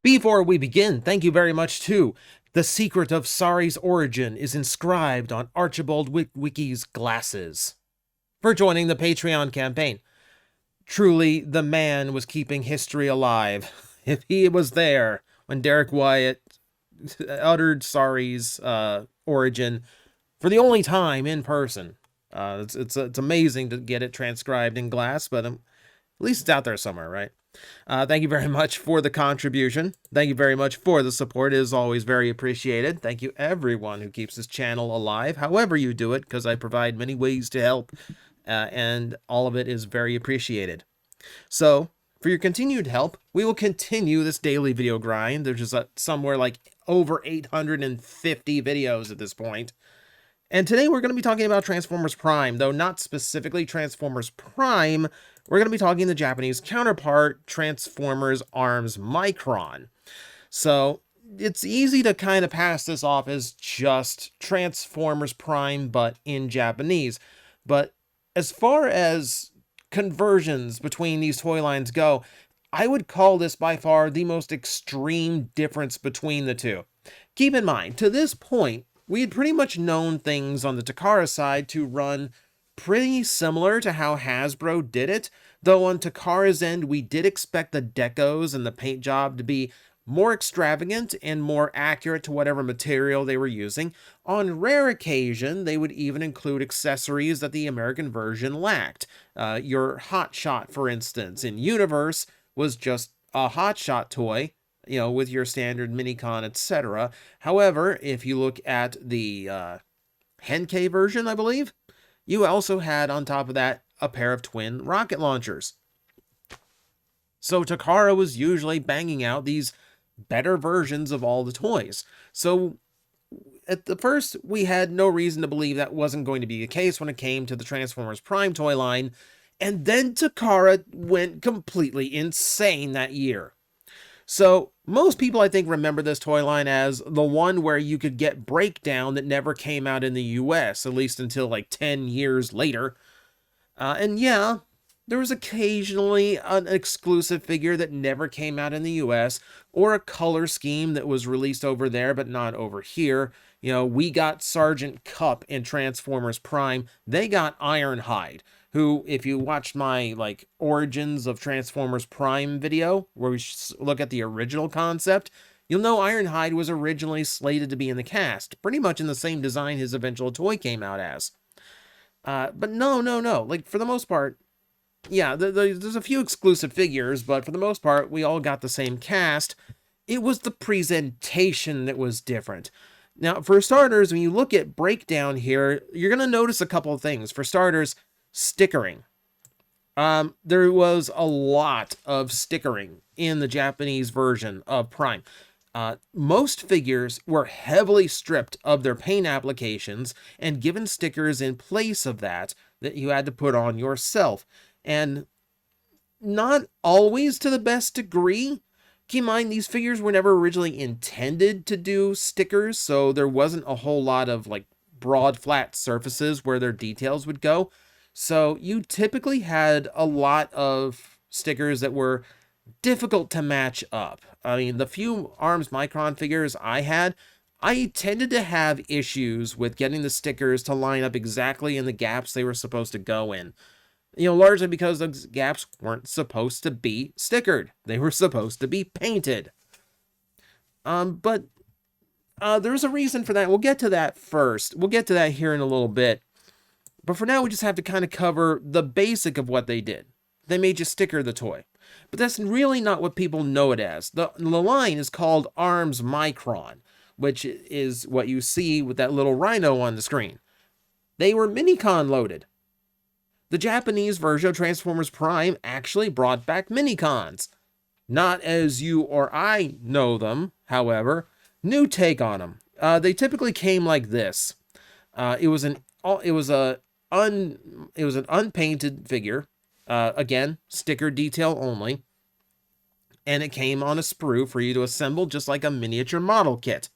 Before we begin, thank you very much to the secret of Sari's origin is inscribed on Archibald Wiki's glasses for joining the Patreon campaign. Truly, the man was keeping history alive. If he was there when Derek Wyatt uttered Sari's origin for the only time in person, it's amazing to get it transcribed in glass, but at least it's out there somewhere, right? Thank you very much for the contribution. Thank you very much for the support. It is always very appreciated. Thank you everyone who keeps this channel alive, however you do it, because I provide many ways to help, and all of it is very appreciated. So, for your continued help, we will continue this daily video grind. There's just somewhere like over 850 videos at this point. And today we're going to be talking about Transformers Prime, though not specifically Transformers Prime. We're going to be talking the Japanese counterpart, Transformers Arms Micron. So it's easy to kind of pass this off as just Transformers Prime, but in Japanese. But as far as conversions between these toy lines go, I would call this by far the most extreme difference between the two. Keep in mind, to this point, we had pretty much known things on the Takara side to run pretty similar to how Hasbro did it, though on Takara's end we did expect the decos and the paint job to be more extravagant and more accurate to whatever material they were using. On rare occasion, they would even include accessories that the American version lacked. Your Hot Shot, for instance, in Universe was just a Hot Shot toy, you know, with your standard Minicon, etc. However, if you look at the Henkei version, I believe, you also had on top of that a pair of twin rocket launchers. So Takara was usually banging out these better versions of all the toys. So at the first, we had no reason to believe that wasn't going to be the case when it came to the Transformers Prime toy line. And then Takara went completely insane that year. So most people, I think, remember this toy line as the one where you could get Breakdown that never came out in the US, at least until like 10 years later. And yeah, there was occasionally an exclusive figure that never came out in the US, or a color scheme that was released over there but not over here. You know, we got Sergeant Cup in Transformers Prime. They got Ironhide, who, if you watched my like Origins of Transformers Prime video, where we look at the original concept, you'll know Ironhide was originally slated to be in the cast, pretty much in the same design his eventual toy came out as. But no. Like, for the most part, yeah, there's a few exclusive figures, but for the most part, we all got the same cast. It was the presentation that was different. Now, for starters, when you look at Breakdown here, you're going to notice a couple of things. For starters, stickering. There was a lot of stickering in the Japanese version of Prime. Most figures were heavily stripped of their paint applications and given stickers in place of that you had to put on yourself. And not always to the best degree. Keep in mind, these figures were never originally intended to do stickers, so there wasn't a whole lot of like broad flat surfaces where their details would go. So you typically had a lot of stickers that were difficult to match up. I mean, the few Arms Micron figures I tended to have issues with getting the stickers to line up exactly in the gaps they were supposed to go in. You know, largely because those gaps weren't supposed to be stickered. They were supposed to be painted. But there's a reason for that. We'll get to that first. We'll get to that here in a little bit. But for now, we just have to kind of cover the basic of what they did. They made you sticker the toy. But that's really not what people know it as. The line is called Arms Micron, which is what you see with that little rhino on the screen. They were Minicon loaded. The Japanese version of Transformers Prime actually brought back Minicons. Not as you or I know them, however. New take on them. They typically came like this. It was an unpainted figure. Again, sticker detail only. And it came on a sprue for you to assemble just like a miniature model kit.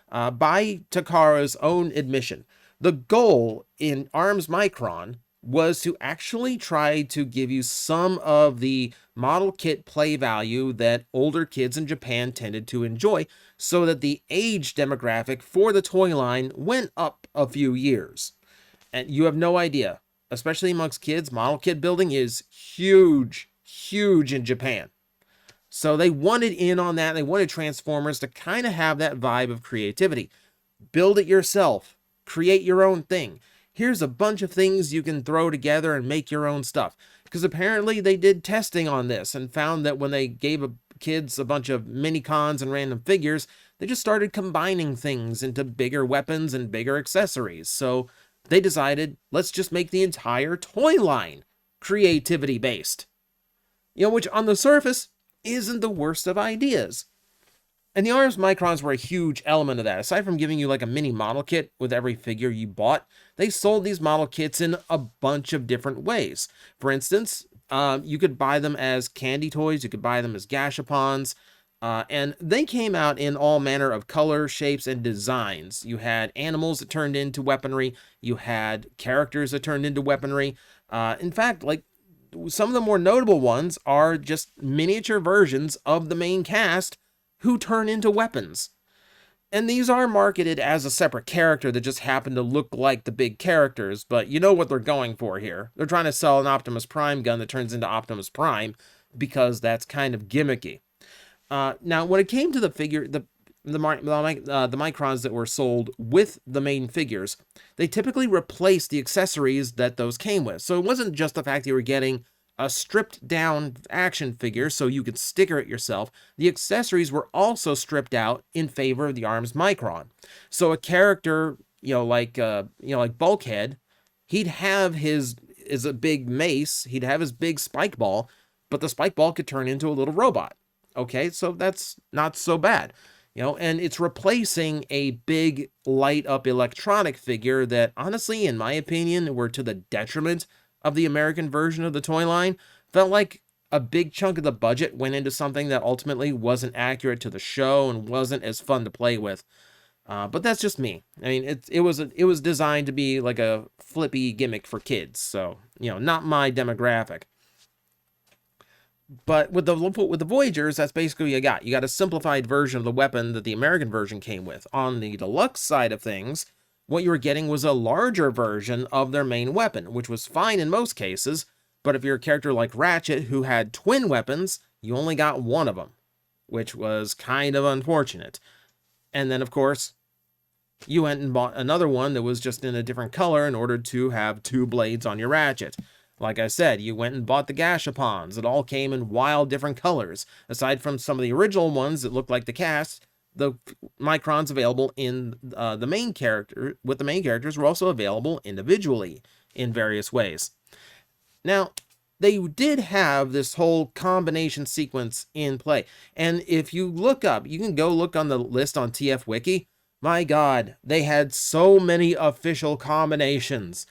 By Takara's own admission, the goal in Arms Micron was to actually try to give you some of the model kit play value that older kids in Japan tended to enjoy, so that the age demographic for the toy line went up a few years. And you have no idea, especially amongst kids, model kit building is huge, huge in Japan. So they wanted in on that. They wanted Transformers to kind of have that vibe of creativity. Build it yourself. Create your own thing. Here's a bunch of things you can throw together and make your own stuff. Because apparently they did testing on this and found that when they gave kids a bunch of mini-cons and random figures, they just started combining things into bigger weapons and bigger accessories. So they decided, let's just make the entire toy line creativity-based. Which on the surface isn't the worst of ideas. And the ARMS Microns were a huge element of that. Aside from giving you like a mini model kit with every figure you bought, they sold these model kits in a bunch of different ways. For instance, you could buy them as candy toys, you could buy them as gashapons, and they came out in all manner of color, shapes, and designs. You had animals that turned into weaponry, you had characters that turned into weaponry. In fact, like, some of the more notable ones are just miniature versions of the main cast who turn into weapons. And these are marketed as a separate character that just happen to look like the big characters, but you know what they're going for here. They're trying to sell an Optimus Prime gun that turns into Optimus Prime, because that's kind of gimmicky. Now, when it came to the figure, the Microns that were sold with the main figures, they typically replaced the accessories that those came with. So it wasn't just the fact that you were getting a stripped down action figure so you could sticker it yourself. The accessories were also stripped out in favor of the ARMS Micron. So a character, like Bulkhead, he'd have his a big mace, he'd have his big spike ball, but the spike ball could turn into a little robot. Okay, so that's not so bad. And it's replacing a big light up electronic figure that, honestly, in my opinion, were to the detriment of the American version of the toy line. Felt like a big chunk of the budget went into something that ultimately wasn't accurate to the show and wasn't as fun to play with. But that's just me. I mean, it was designed to be like a flippy gimmick for kids, so not my demographic. But with the Voyagers, that's basically what you got. You got a simplified version of the weapon that the American version came with. On the deluxe side of things, what you were getting was a larger version of their main weapon, which was fine in most cases, but if you're a character like Ratchet who had twin weapons, you only got one of them, which was kind of unfortunate. And then, of course, you went and bought another one that was just in a different color in order to have two blades on your Ratchet. Like I said, you went and bought the gashapons. It all came in wild different colors. Aside from some of the original ones that looked like the cast, the Microns available in the main characters were also available individually in various ways. Now, they did have this whole combination sequence in play. And if you look up, you can go look on the list on TF Wiki. My God, they had so many official combinations.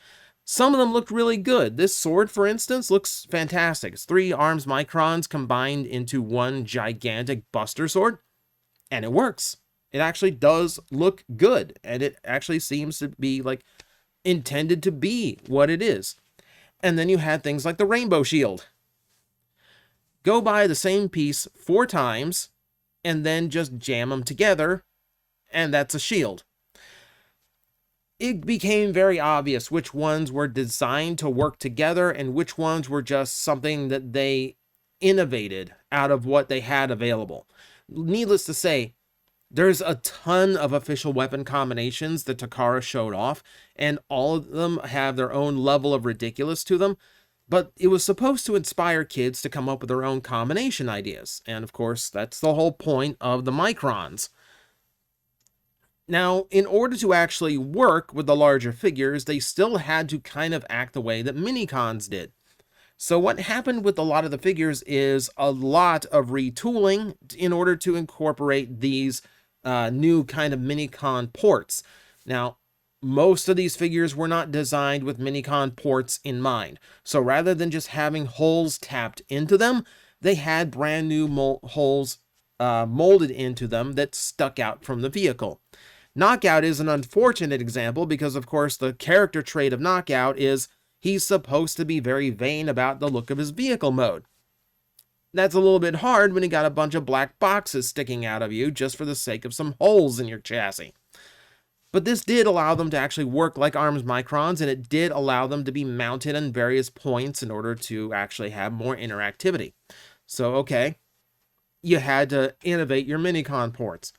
Some of them looked really good. This sword, for instance, looks fantastic. It's 3 ARMS Microns combined into one gigantic Buster sword, and it works. It actually does look good, and it actually seems to be like intended to be what it is. And then you had things like the Rainbow Shield. Go buy the same piece 4 times, and then just jam them together, and that's a shield. It became very obvious which ones were designed to work together and which ones were just something that they innovated out of what they had available. Needless to say, there's a ton of official weapon combinations that Takara showed off, and all of them have their own level of ridiculous to them, but it was supposed to inspire kids to come up with their own combination ideas, and of course, that's the whole point of the Microns. Now, in order to actually work with the larger figures, they still had to kind of act the way that Minicons did. So what happened with a lot of the figures is a lot of retooling in order to incorporate these new kind of Minicon ports. Now, most of these figures were not designed with Minicon ports in mind. So rather than just having holes tapped into them, they had brand new holes molded into them that stuck out from the vehicle. Knockout is an unfortunate example because, of course, the character trait of Knockout is he's supposed to be very vain about the look of his vehicle mode. That's a little bit hard when you got a bunch of black boxes sticking out of you just for the sake of some holes in your chassis. But this did allow them to actually work like ARM's Microns, and it did allow them to be mounted on various points in order to actually have more interactivity. So, okay, you had to innovate your Minicon ports.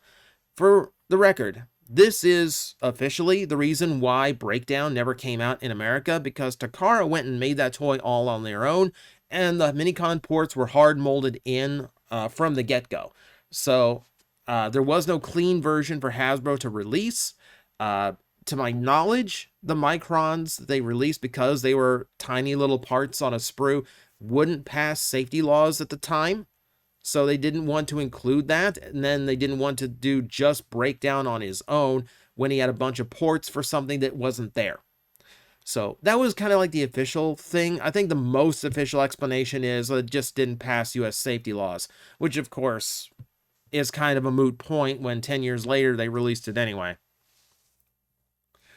For the record, this is officially the reason why Breakdown never came out in America, because Takara went and made that toy all on their own, and the Minicon ports were hard molded in from the get-go. So there was no clean version for Hasbro to release. To my knowledge, the Microns they released, because they were tiny little parts on a sprue, wouldn't pass safety laws at the time. So they didn't want to include that, and then they didn't want to do just Breakdown on his own when he had a bunch of ports for something that wasn't there. So that was kind of like the official thing. I think the most official explanation is it just didn't pass US safety laws, which of course is kind of a moot point when 10 years later they released it anyway.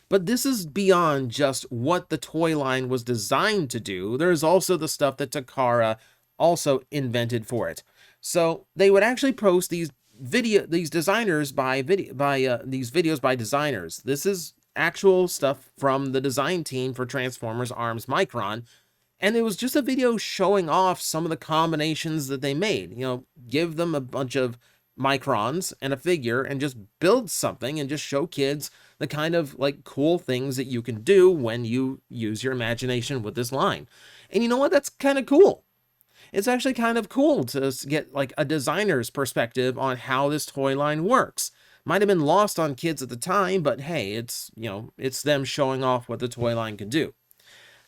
But this is beyond just what the toy line was designed to do. There's also the stuff that Takara also invented for it. So they would actually post these videos by designers. This is actual stuff from the design team for Transformers ARMS Micron, and it was just a video showing off some of the combinations that they made. You know, give them a bunch of Microns and a figure and just build something and just show kids the kind of like cool things that you can do when you use your imagination with this line. And you know what? That's kind of cool. It's actually kind of cool to get like a designer's perspective on how this toy line works. Might have been lost on kids at the time, but hey, it's, you know, it's them showing off what the toy line can do.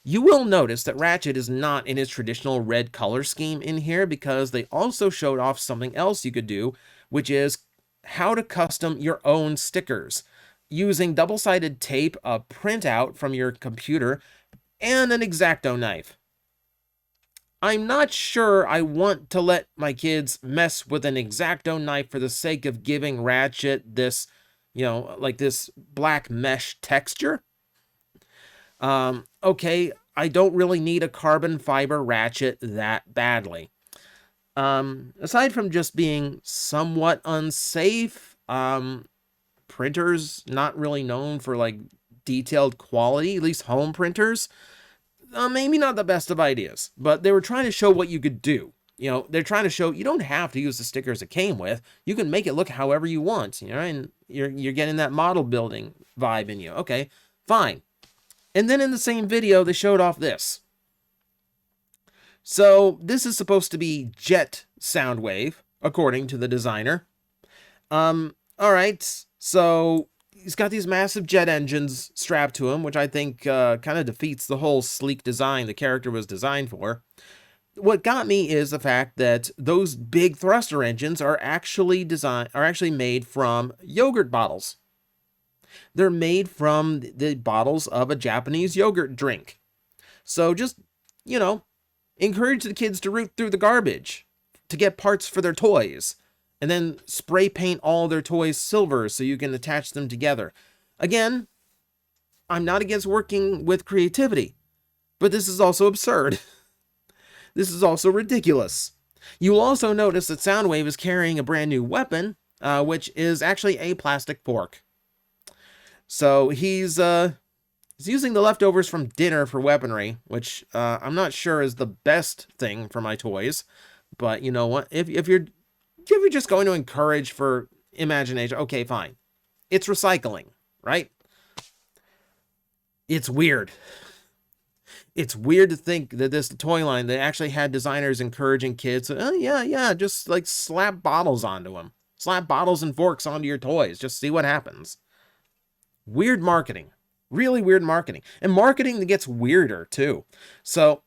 You will notice that Ratchet is not in his traditional red color scheme in here, because they also showed off something else you could do, which is how to custom your own stickers using double-sided tape, a printout from your computer, and an X-Acto knife. I'm not sure I want to let my kids mess with an X-Acto knife for the sake of giving Ratchet this, you know, like this black mesh texture. Okay, I don't really need a carbon fiber Ratchet that badly. Aside from just being somewhat unsafe, printers not really known for like detailed quality, at least home printers. Maybe not the best of ideas, but they were trying to show what you could do. You know, they're trying to show you don't have to use the stickers it came with. You can make it look however you want, you know, and you're getting that model building vibe in you. Okay, fine. And then in the same video, they showed off this. So this is supposed to be jet sound wave, according to the designer. All right, so he's got these massive jet engines strapped to him, which I think kind of defeats the whole sleek design the character was designed for. What got me is the fact that those big thruster engines are actually made from yogurt bottles. They're made from the bottles of a Japanese yogurt drink. So just, you know, encourage the kids to root through the garbage to get parts for their toys, and then spray paint all their toys silver so you can attach them together. Again, I'm not against working with creativity, but this is also absurd. This is also ridiculous. You will also notice that Soundwave is carrying a brand new weapon, which is actually a plastic fork. So he's using the leftovers from dinner for weaponry, which I'm not sure is the best thing for my toys. But you know what? If you're just going to encourage for imagination, okay, fine. It's recycling, right? It's weird. It's weird to think that this toy line that actually had designers encouraging kids, oh yeah, just like slap bottles onto them. Slap bottles and forks onto your toys. Just see what happens. Weird marketing. Really weird marketing. And marketing that gets weirder, too. So,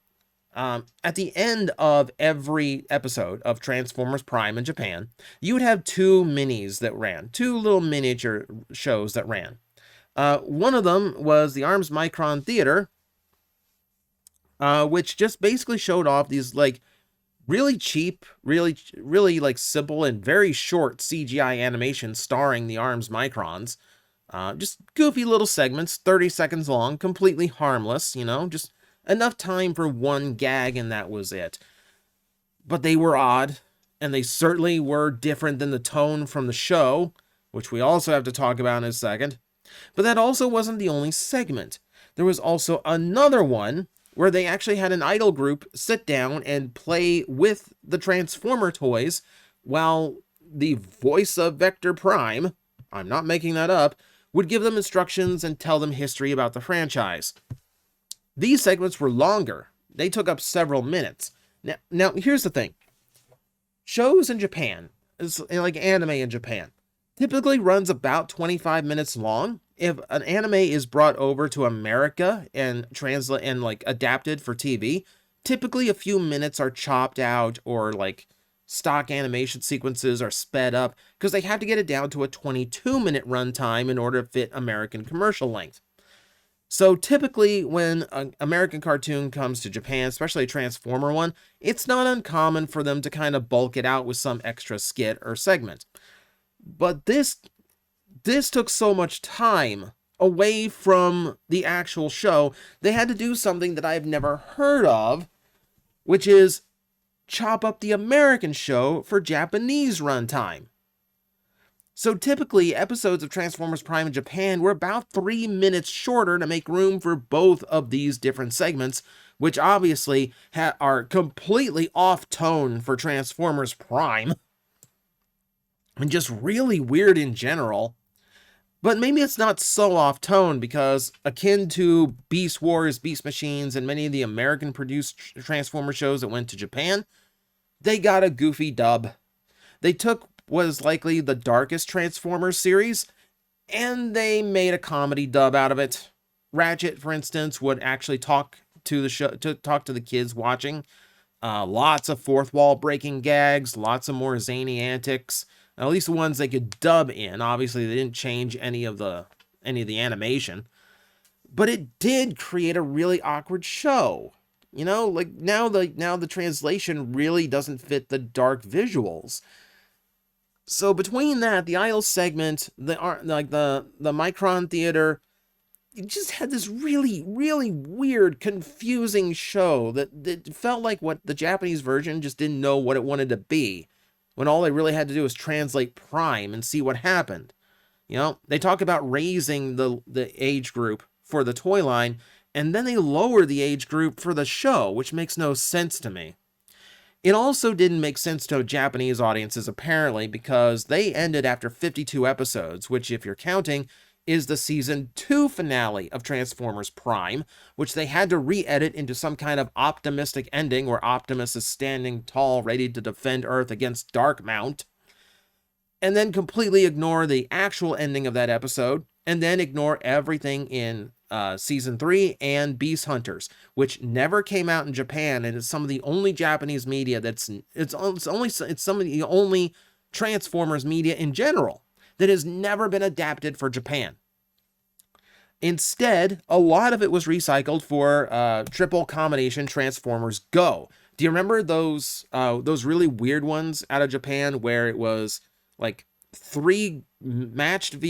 at the end of every episode of Transformers Prime in Japan, you would have two minis that ran. Two little miniature shows that ran. One of them was the ARMS Micron Theater, which just basically showed off these, like, really cheap, really like, simple and very short CGI animations starring the ARMS Microns. Just goofy little segments, 30 seconds long, completely harmless, you know, just Enough time for one gag, and that was it. But they were odd, and they certainly were different than the tone from the show, which we also have to talk about in a second. But that also wasn't the only segment. There was also another one where they actually had an idol group sit down and play with the Transformer toys while the voice of Vector Prime, I'm not making that up, would give them instructions and tell them history about the franchise. These segments were longer. They took up several minutes. Now here's the thing. Shows in Japan, like anime in Japan, typically runs about 25 minutes long. If an anime is brought over to America and adapted for TV, typically a few minutes are chopped out, or like stock animation sequences are sped up because they have to get it down to a 22-minute runtime in order to fit American commercial length. So typically when an American cartoon comes to Japan, especially a Transformer one, it's not uncommon for them to kind of bulk it out with some extra skit or segment. But this took so much time away from the actual show, they had to do something that I've never heard of, which is chop up the American show for Japanese runtime. So typically, episodes of Transformers Prime in Japan were about 3 minutes shorter to make room for both of these different segments, which obviously are completely off tone for Transformers Prime, and just really weird in general. But maybe it's not so off tone because, akin to Beast Wars, Beast Machines, and many of the American-produced Transformer shows that went to Japan, they got a goofy dub. They took what is likely the darkest Transformers series, and they made a comedy dub out of it. Ratchet, for instance, would actually talk to the kids watching. Lots of fourth wall breaking gags, lots of more zany antics. At least the ones they could dub in. Obviously, they didn't change any of the animation, but it did create a really awkward show. You know, like now the translation really doesn't fit the dark visuals. So between that, the Idol segment, the Micron theater, it just had this really, really weird, confusing show that felt like what the Japanese version just didn't know what it wanted to be, when all they really had to do was translate Prime and see what happened. You know, they talk about raising the age group for the toy line, and then they lower the age group for the show, which makes no sense to me. It also didn't make sense to Japanese audiences, apparently, because they ended after 52 episodes, which, if you're counting, is the Season 2 finale of Transformers Prime, which they had to re-edit into some kind of optimistic ending where Optimus is standing tall, ready to defend Earth against Darkmount, and then completely ignore the actual ending of that episode, and then ignore everything in Season 3 and Beast Hunters, which never came out in Japan, and it's some of the only Japanese media it's some of the only Transformers media in general that has never been adapted for Japan. Instead, a lot of it was recycled for triple combination Transformers Go. Do you remember those really weird ones out of Japan where it was like three matched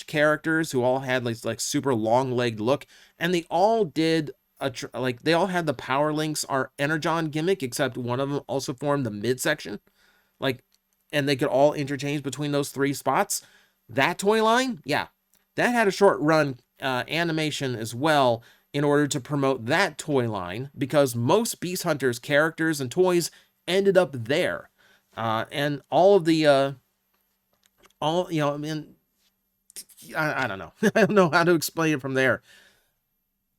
characters who all had like super long-legged look, and they all did they all had the Power Links or Energon gimmick, except one of them also formed the midsection, and they could all interchange between those three spots. That toy line, yeah, that had a short run animation as well in order to promote that toy line, because most Beast Hunters characters and toys ended up there, and all of the I don't know. I don't know how to explain it from there.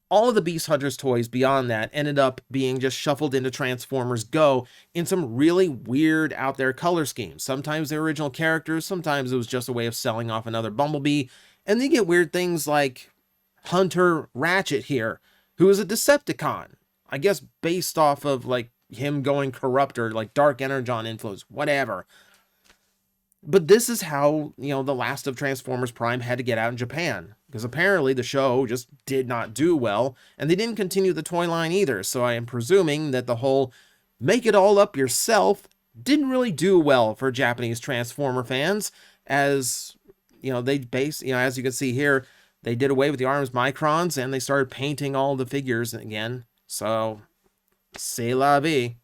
All of the Beast Hunters toys beyond that ended up being just shuffled into Transformers Go in some really weird out there color schemes. Sometimes they're original characters, sometimes it was just a way of selling off another Bumblebee, and then you get weird things like Hunter Ratchet here, who is a Decepticon. I guess based off of like him going corrupt or like Dark Energon influence, whatever. But this is how, the last of Transformers Prime had to get out in Japan, because apparently the show just did not do well, and they didn't continue the toy line either, so I am presuming that the whole make it all up yourself didn't really do well for Japanese Transformer fans, as, as you can see here, They did away with the ARMS Microns, and they started painting all the figures again. So, c'est la vie.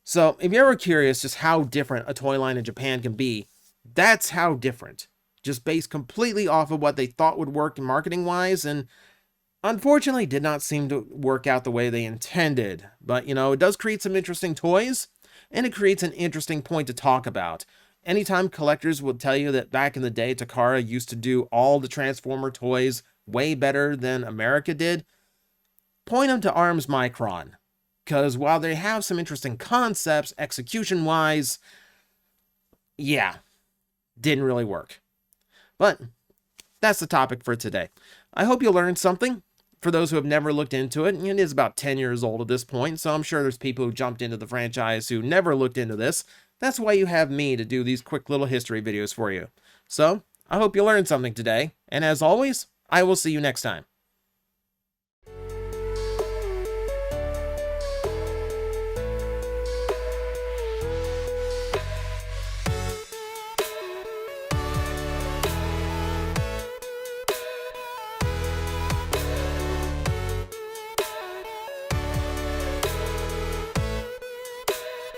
So, if you're ever curious just how different a toy line in Japan can be, that's how different. Just based completely off of what they thought would work marketing-wise, and unfortunately did not seem to work out the way they intended. But, it does create some interesting toys, and it creates an interesting point to talk about. Anytime collectors will tell you that back in the day, Takara used to do all the Transformer toys way better than America did, point them to ARMS Micron. Because while they have some interesting concepts, execution-wise, yeah, didn't really work. But that's the topic for today. I hope you learned something. For those who have never looked into it, it is about 10 years old at this point, so I'm sure there's people who jumped into the franchise who never looked into this. That's why you have me to do these quick little history videos for you. So, I hope you learned something today, and as always, I will see you next time.